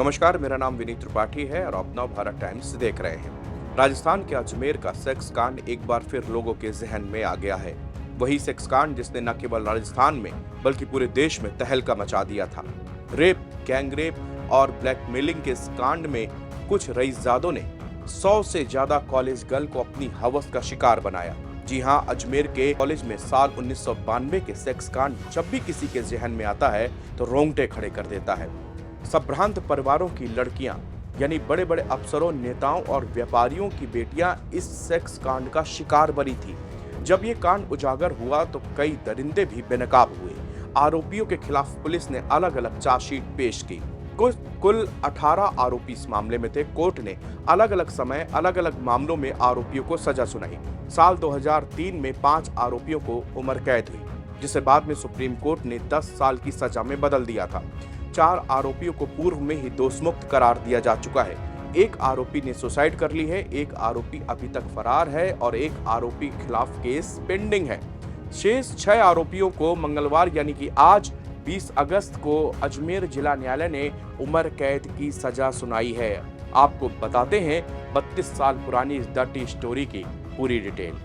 नमस्कार, मेरा नाम विनीत त्रिपाठी है और आप नव भारत टाइम्स देख रहे हैं। राजस्थान के अजमेर का सेक्स कांड एक बार फिर लोगों के जहन में आ गया है। वही सेक्स कांड जिसने न केवल राजस्थान में बल्कि पूरे देश में तहलका मचा दिया था। रेप, गैंगरेप और ब्लैकमेलिंग के इस कांड में कुछ रईसजादों ने 100 से ज्यादा कॉलेज गर्ल को अपनी हवस का शिकार बनाया। जी हां, अजमेर के कॉलेज में साल 1992 के सेक्स कांड जब भी किसी के जहन में आता है तो रोंगटे खड़े कर देता है। संभ्रांत परिवारों की लड़कियां यानी बड़े बड़े अफसरों, नेताओं और व्यापारियों की बेटियां इस सेक्स कांड का शिकार बनी थी। जब ये कांड उजागर हुआ तो कई दरिंदे भी बेनकाब हुए। आरोपियों के खिलाफ पुलिस ने अलग अलग चार्जशीट पेश की। कुल 18 आरोपी इस मामले में थे। कोर्ट ने अलग अलग समय अलग अलग मामलों में आरोपियों को सजा सुनाई। साल 2003 में 5 आरोपियों को उम्र कैद हुई, जिसे बाद में सुप्रीम कोर्ट ने 10 साल की सजा में बदल दिया था। 4 आरोपियों को पूर्व में ही दोषमुक्त करार दिया जा चुका है। एक आरोपी ने सुसाइड कर ली है, एक आरोपी अभी तक फरार है और एक आरोपी के खिलाफ केस पेंडिंग है। शेष 6 आरोपियों को मंगलवार यानी कि आज 20 अगस्त को अजमेर जिला न्यायालय ने उम्र कैद की सजा सुनाई है। आपको बताते हैं 32 साल पुरानी इस डर्टी स्टोरी की पूरी डिटेल।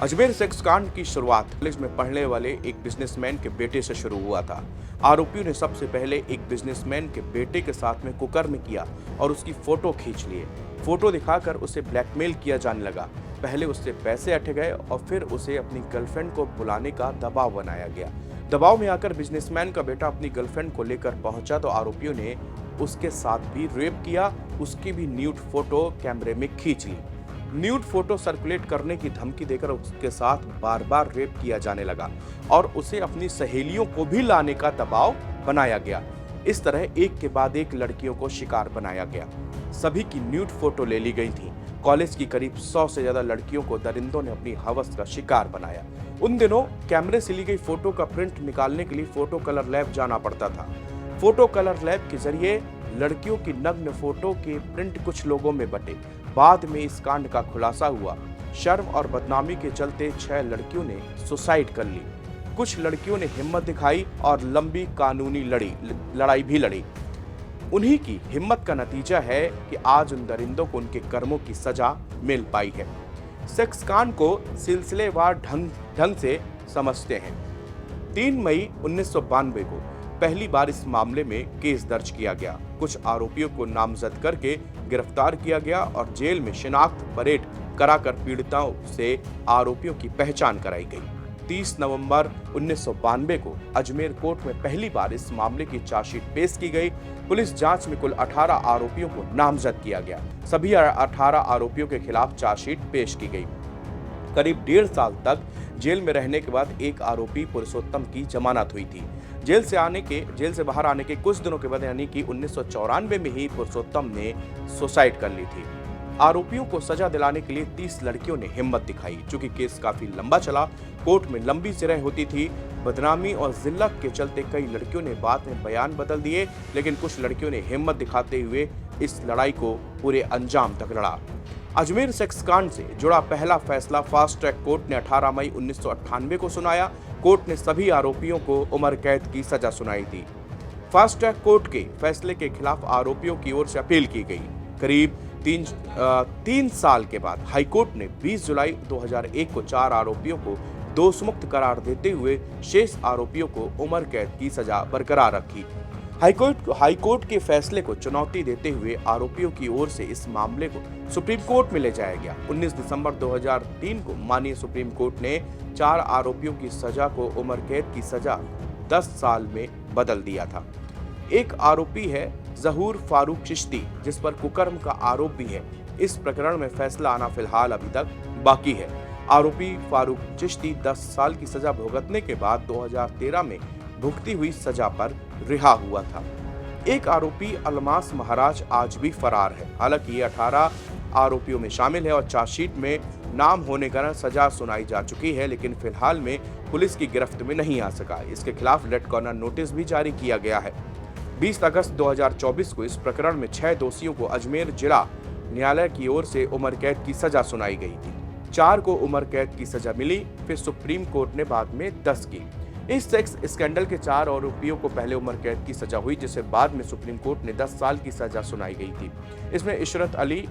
अजमेर सेक्स कांड की शुरुआत कॉलेज में पढ़ने वाले एक बिजनेसमैन के बेटे से शुरू हुआ था। आरोपियों ने सबसे पहले एक बिजनेसमैन के बेटे के साथ में कुकर्म किया और उसकी फोटो खींच लिए। फोटो दिखाकर उसे ब्लैकमेल किया जाने लगा। पहले उससे पैसे अटक गए और फिर उसे अपनी गर्लफ्रेंड को बुलाने का दबाव बनाया गया। दबाव में आकर बिजनेसमैन का बेटा अपनी गर्लफ्रेंड को लेकर पहुंचा तो आरोपियों ने उसके साथ भी रेप किया। उसकी भी न्यूड फोटो कैमरे में खींच ली। न्यूड फोटो सर्कुलेट करने की धमकी देकर उसके साथ बार बार रेप किया जाने लगा और उसे अपनी सहेलियों को भी लाने का दबाव बनाया गया। इस तरह एक के बाद एक लड़कियों को शिकार बनाया गया। सभी की न्यूड फोटो ले ली गई थी। कॉलेज की करीब 100 से ज्यादा लड़कियों को दरिंदों ने अपनी हवस का शिकार बनाया। उन दिनों कैमरे से ली गई फोटो का प्रिंट निकालने के लिए फोटो कलर लैब जाना पड़ता था। फोटो कलर लैब के जरिए लड़कियों की नग्न फोटो के प्रिंट कुछ लोगों में बटे। बाद में इस कांड का खुलासा हुआ। शर्म और बदनामी के चलते 6 लड़कियों ने सुसाइड कर ली। कुछ लड़कियों ने हिम्मत दिखाई और लंबी कानूनी लड़ाई भी लड़ी। उन्हीं की हिम्मत का नतीजा है कि आज उन दरिंदों को उनके कर्मों की सजा मिल पाई है। सेक्स कांड को सिलसिलेवार ढंग से समझते हैं। 3 मई 1992 को पहली बार इस मामले में केस दर्ज किया गया। कुछ आरोपियों को नामजद करके गिरफ्तार किया गया और जेल में शिनाख्त परेड कराकर पीड़िताओं से आरोपियों की पहचान कराई गई। 30 नवंबर 1992 को अजमेर कोर्ट में पहली बार इस मामले की चार्जशीट पेश की गई। पुलिस जांच में कुल 18 आरोपियों को नामजद किया गया। सभी 18 आरोपियों के खिलाफ चार्जशीट पेश की गई। करीब 1.5 साल तक जेल में रहने के बाद एक आरोपी पुरुषोत्तम की जमानत हुई थी। जेल से बाहर आने के कुछ दिनों के बाद यानी कि 1994 में ही पुरुषोत्तम ने सुसाइड कर ली थी। आरोपियों को सजा दिलाने के लिए 30 लड़कियों ने हिम्मत दिखाई। चूंकि केस काफी लंबा चला, कोर्ट में लंबी सिरह होती थी। बदनामी और जिल्लत के चलते कई लड़कियों ने बाद में बयान बदल दिए, लेकिन कुछ लड़कियों ने हिम्मत दिखाते हुए इस लड़ाई को पूरे अंजाम तक लड़ा। अजमेर सेक्स कांड से जुड़ा पहला फैसला फास्ट ट्रैक कोर्ट ने 18 मई 1998 को सुनाया। कोर्ट ने सभी आरोपियों को उम्र कैद की सजा सुनाई थी। फास्ट ट्रैक कोर्ट के फैसले के खिलाफ आरोपियों की ओर से अपील की गई। करीब 3 साल के बाद हाईकोर्ट ने 20 जुलाई 2001 को 4 आरोपियों को दोषमुक्त करार देते हुए शेष आरोपियों को उम्र कैद की सजा बरकरार रखी। हाईकोर्ट के फैसले को चुनौती देते हुए आरोपियों की ओर से इस मामले को सुप्रीम कोर्ट में ले जाया गया। 19 दिसंबर 2003 को माननीय सुप्रीम कोर्ट ने 4 आरोपियों की सजा को उम्र कैद की सजा 10 साल में बदल दिया था। एक आरोपी है जहूर फारूक चिश्ती, जिस पर कुकर्म का आरोप भी है। इस प्रकरण में फैसला आना फिलहाल अभी तक बाकी है। आरोपी फारूक चिश्ती 10 साल की सजा भुगतने के बाद 2013 में भुगती हुई सजा पर रिहा हुआ था। एक आरोपी अलमास महाराज आज भी फरार है। हालांकि ये 18 आरोपियों में शामिल है और चार्जशीट में नाम होने का सजा सुनाई जा चुकी है, लेकिन फिलहाल में पुलिस की गिरफ्त में नहीं आ सका। इसके खिलाफ रेड कॉर्नर नोटिस भी जारी किया गया है। 20 अगस्त 2024 को इस प्रकरण में 6 दोषियों को अजमेर जिला न्यायालय की ओर से उम्र कैद की सजा सुनाई गई थी। 4 को उम्र कैद की सजा मिली, फिर सुप्रीम कोर्ट ने बाद में 10 की। इस सेक्स स्कैंडल के 4 आरोपियों को पहले उम्र कैद की सजा हुई, जिसे बाद में सुप्रीम कोर्ट ने 10 साल की सजा सुनाई गई थी। इसमें इशरत अली,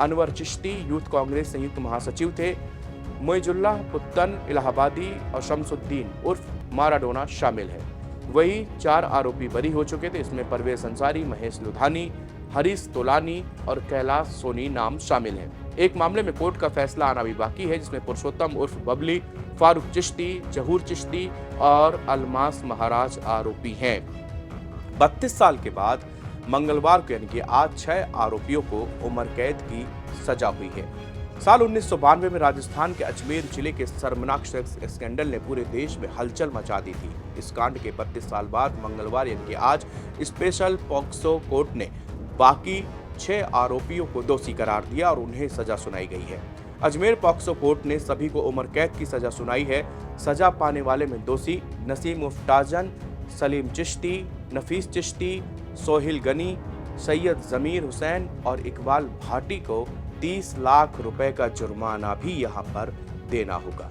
अनवर चिश्ती यूथ कांग्रेस संयुक्त महासचिव थे, मोइजुल्लाह पुत्तन इलाहाबादी और शमसुद्दीन उर्फ माराडोना शामिल है। वही 4 आरोपी बरी हो चुके थे। इसमें परवेज अंसारी, महेश लुधानी, हरीश तोलानी और कैलाश सोनी नाम शामिल हैं। एक मामले में कोर्ट का फैसला आना भी बाकी है, जिसमें पुरुषोत्तम उर्फ बबली, फारूक चिश्ती, जहूर चिश्ती और अलमास महाराज आरोपी हैं। 32 साल के बाद मंगलवार को यानी कि आज 6 आरोपियों को उम्र कैद की सजा हुई है। साल 1992 में राजस्थान के अजमेर जिले के शर्मनाक सेक्स स्कैंडल ने पूरे देश में हलचल मचा दी थी। इस कांड के 32 साल बाद मंगलवार यानी कि आज स्पेशल पॉक्सो कोर्ट ने बाकी 6 आरोपियों को दोषी करार दिया और उन्हें सजा सुनाई गई है। अजमेर पॉक्सो कोर्ट ने सभी को उम्र कैद की सजा सुनाई है। सजा पाने वाले में दोषी नसीम मुफ्ताजन, सलीम चिश्ती, नफीस चिश्ती, सोहिल गनी, सैयद जमीर हुसैन और इकबाल भाटी को 30 लाख रुपए का जुर्माना भी यहां पर देना होगा।